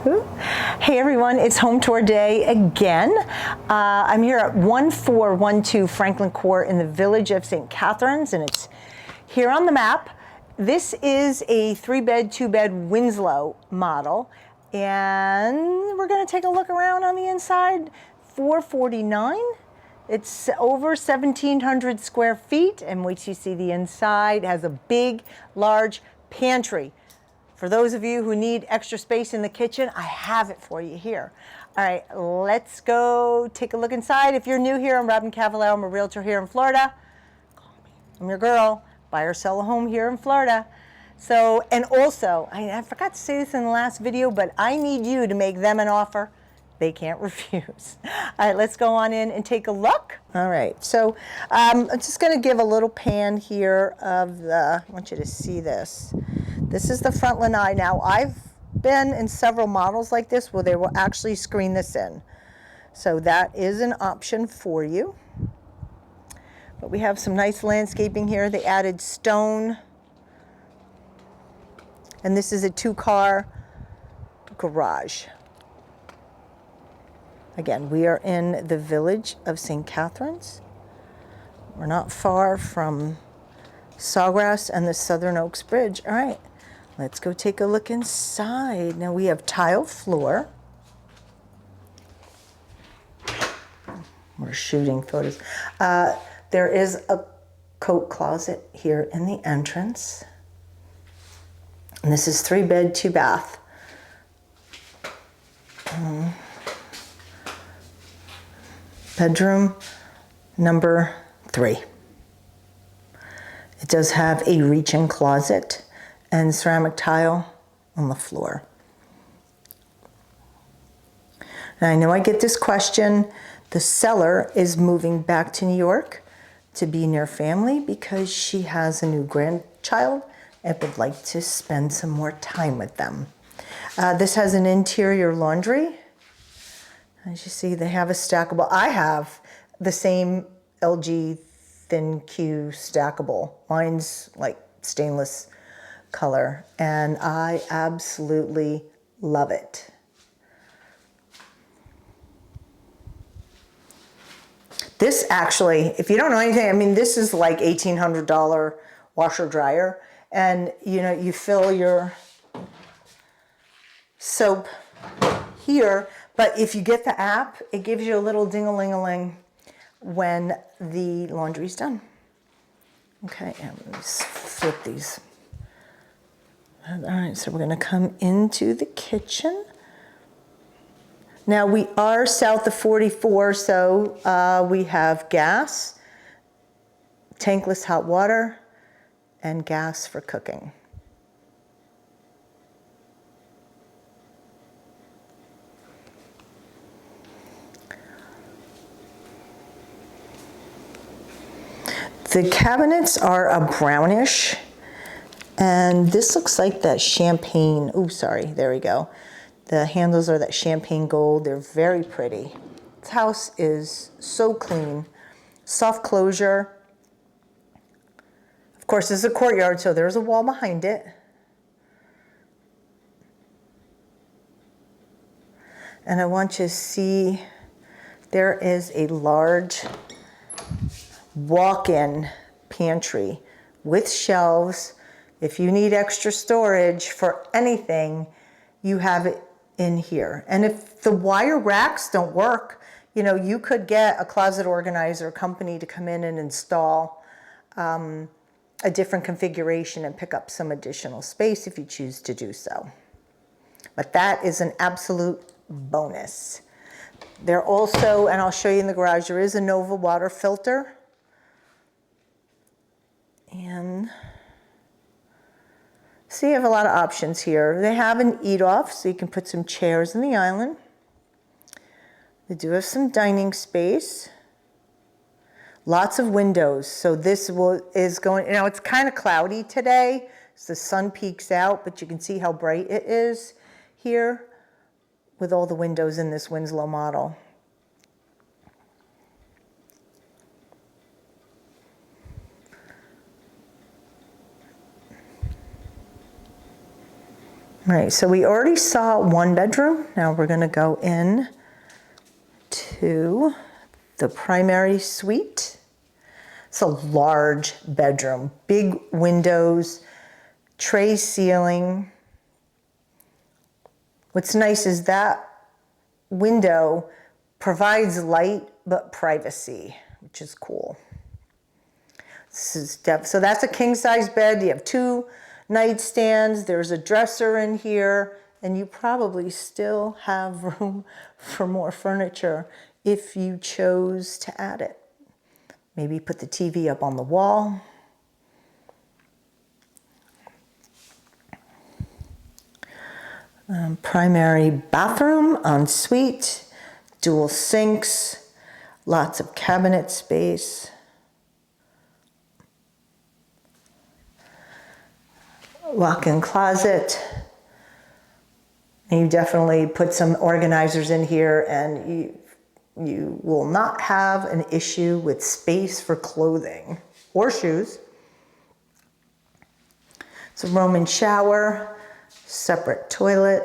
Hey everyone, it's home tour day again. I'm here at 1412 Franklin Court in the village of St. Catharines, and it's here on the map. This is a 3-bed, 2-bed Winslow model, and we're going to take a look around on the inside. $449. It's over 1,700 square feet, and wait till you see the inside. It has a big, large pantry. For those of you who need extra space in the kitchen, I have it for you here. All right, let's go take a look inside. If you're new here, I'm Robyn Cavallaro. I'm a realtor here in Florida. Call me. I'm your girl. Buy or sell a home here in Florida. So, and also, I forgot to say this in the last video, but I need you to make them an offer they can't refuse. All right, let's go on in and take a look. All right, so I'm just gonna give a little pan here of the, I want you to see this. This is the front lanai. Now, I've been in several models like this where they will actually screen this in. So that is an option for you. But we have some nice landscaping here. They added stone. And this is a 2-car garage. Again, we are in the village of St. Catharines. We're not far from Sawgrass and the Southern Oaks Bridge. All right, let's go take a look inside. Now we have tile floor. We're shooting photos. There is a coat closet here in the entrance. And this is 3-bed, 2-bath. Bedroom number 3. It does have a reach-in closet and ceramic tile on the floor. Now I know I get this question. The seller is moving back to New York to be near family because she has a new grandchild and would like to spend some more time with them. This has an interior laundry. As you see, they have a stackable. I have the same LG ThinQ stackable. Mine's like stainless color, and I absolutely love it. This actually, if you don't know anything, I mean, this is like $1,800 washer dryer, and you know, you fill your soap here. But if you get the app, it gives you a little ding-a-ling-a-ling when the laundry's done. Okay, and let's flip these. All right, so we're gonna come into the kitchen. Now we are south of 44, so we have gas, tankless hot water, and gas for cooking. The cabinets are a brownish, and this looks like that champagne, oh, sorry, there we go. The handles are that champagne gold. They're very pretty. This house is so clean. Soft closure. Of course, this is a courtyard, so there's a wall behind it. And I want you to see there is a large walk-in pantry with shelves. If you need extra storage for anything, you have it in here. And if the wire racks don't work, you know, you could get a closet organizer company to come in and install a different configuration and pick up some additional space if you choose to do so. But that is an absolute bonus. There also, and I'll show you in the garage, there is a Nova water filter. And so you have a lot of options here. They have an eat-off, so you can put some chairs in the island. They do have some dining space. Lots of windows, so this is going, you know, it's kind of cloudy today, so the sun peeks out, but you can see how bright it is here with all the windows in this Winslow model. All right, so we already saw one bedroom. Now we're gonna go in to the primary suite. It's a large bedroom, big windows, tray ceiling. What's nice is that window provides light but privacy, which is cool. So that's a king size bed. You have 2 nightstands. There's a dresser in here, and you probably still have room for more furniture if you chose to add it. Maybe put the TV up on the wall. Primary bathroom, ensuite, dual sinks, lots of cabinet space. Walk-in closet. And you definitely put some organizers in here, and you will not have an issue with space for clothing or shoes. It's a Roman shower, separate toilet.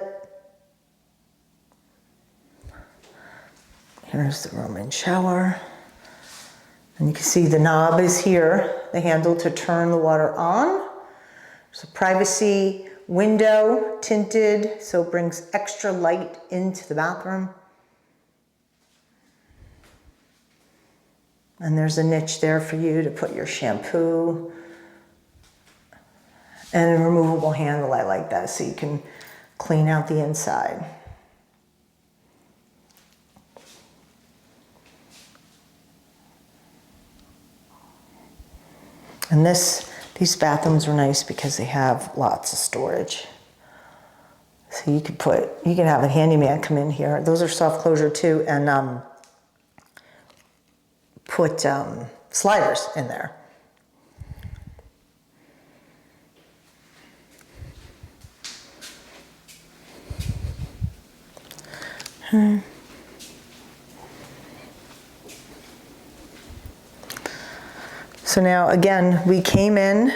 Here's the Roman shower. And you can see the knob is here, the handle to turn the water on. There's a privacy window, tinted, so it brings extra light into the bathroom. And there's a niche there for you to put your shampoo. And a removable handle, I like that, so you can clean out the inside. And these bathrooms are nice because they have lots of storage. So you can have a handyman come in here. Those are soft closure too, and put sliders in there. So now again, we came in,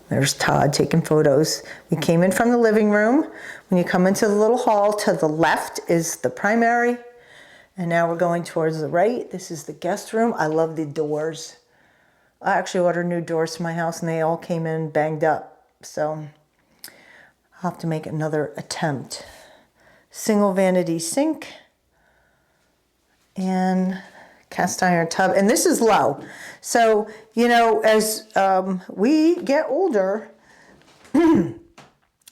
there's Todd taking photos. We came in from the living room. When you come into the little hall, to the left is the primary. And now we're going towards the right. This is the guest room. I love the doors. I actually ordered new doors for my house and they all came in banged up. So I'll have to make another attempt. Single vanity sink and cast iron tub. And this is low. So, you know, as we get older,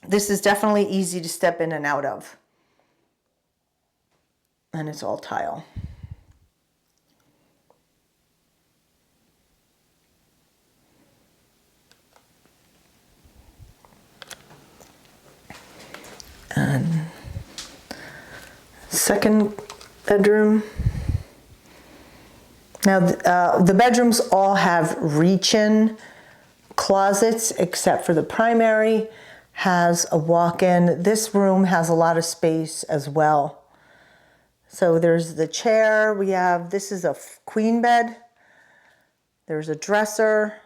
this is definitely easy to step in and out of. And it's all tile. And second bedroom. Now the bedrooms all have reach-in closets except for the primary has a walk-in. This room has a lot of space as well. So there's the chair. This is a queen bed. There's a dresser.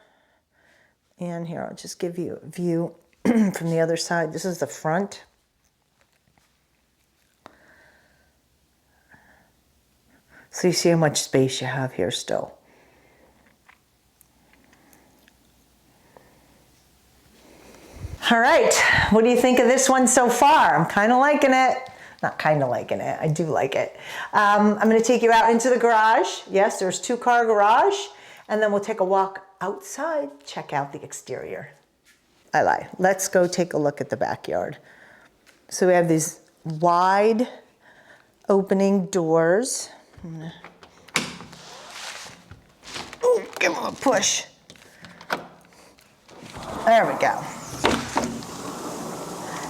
And here, I'll just give you a view from the other side. This is the front. So you see how much space you have here still. All right, what do you think of this one so far? I'm kind of liking it. Not kind of liking it, I do like it. I'm gonna take you out into the garage. Yes, there's 2-car garage. And then we'll take a walk outside, check out the exterior. I lie, let's go take a look at the backyard. So we have these wide opening doors. Ooh, give them a push. There we go.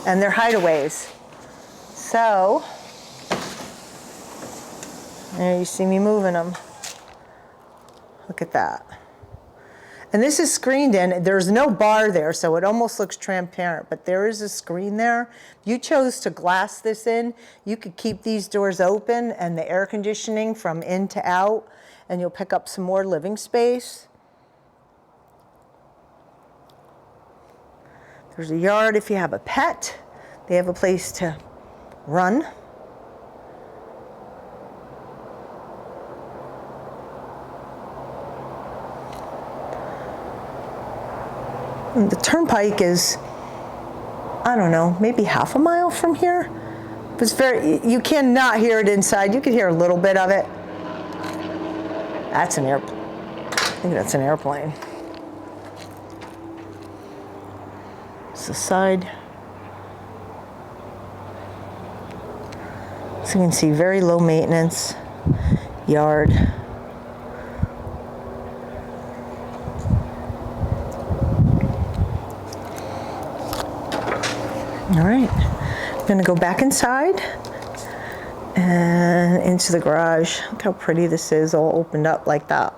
And they're hideaways. So, there you see me moving them. Look at that. And this is screened in. There's no bar there, so it almost looks transparent, but there is a screen there. If you chose to glass this in, you could keep these doors open and the air conditioning from in to out, and you'll pick up some more living space. There's a yard if you have a pet. They have a place to run. And the turnpike is, I don't know, maybe half a mile from here. It's very, you cannot hear it inside. You can hear a little bit of it. That's an airplane. I think that's an airplane. It's the side. So you can see very low maintenance yard. All right, I'm gonna go back inside and into the garage. Look how pretty this is, all opened up like that.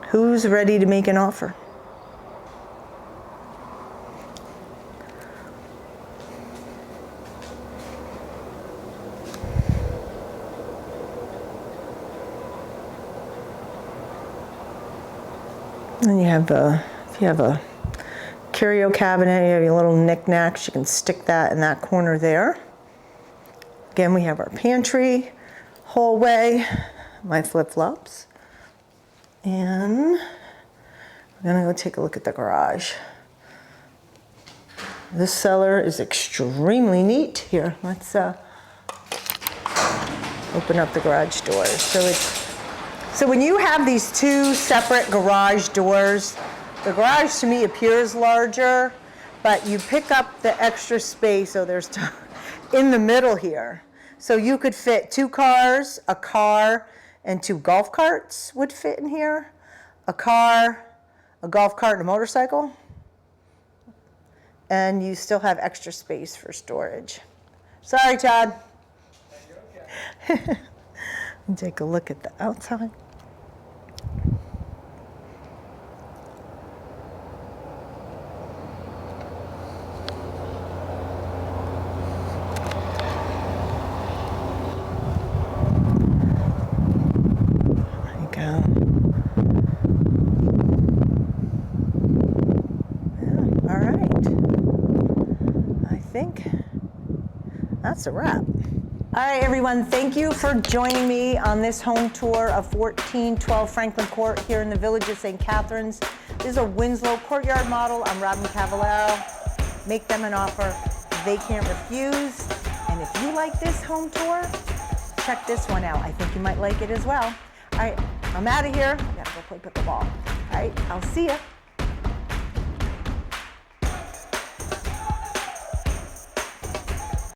Who's ready to make an offer? And you have if you have a curio cabinet, you have your little knickknacks, you can stick that in that corner there. Again, we have our pantry, hallway, my flip-flops. And we're gonna go take a look at the garage. This cellar is extremely neat. Here, let's open up the garage doors. So when you have these two separate garage doors, the garage to me appears larger, but you pick up the extra space, so there's in the middle here. So you could fit 2 cars, a car, and 2 golf carts would fit in here. A car, a golf cart, and a motorcycle. And you still have extra space for storage. Sorry, Todd. Okay. Take a look at the outside. That's a wrap. All right, everyone, thank you for joining me on this home tour of 1412 Franklin Court here in the village of St. Catharines. This is a Winslow courtyard model. I'm Robyn Cavallaro. Make them an offer they can't refuse. And if you like this home tour, check this one out. I think you might like it as well. All right, I'm out of here. I gotta go play pickleball. All right, I'll see ya.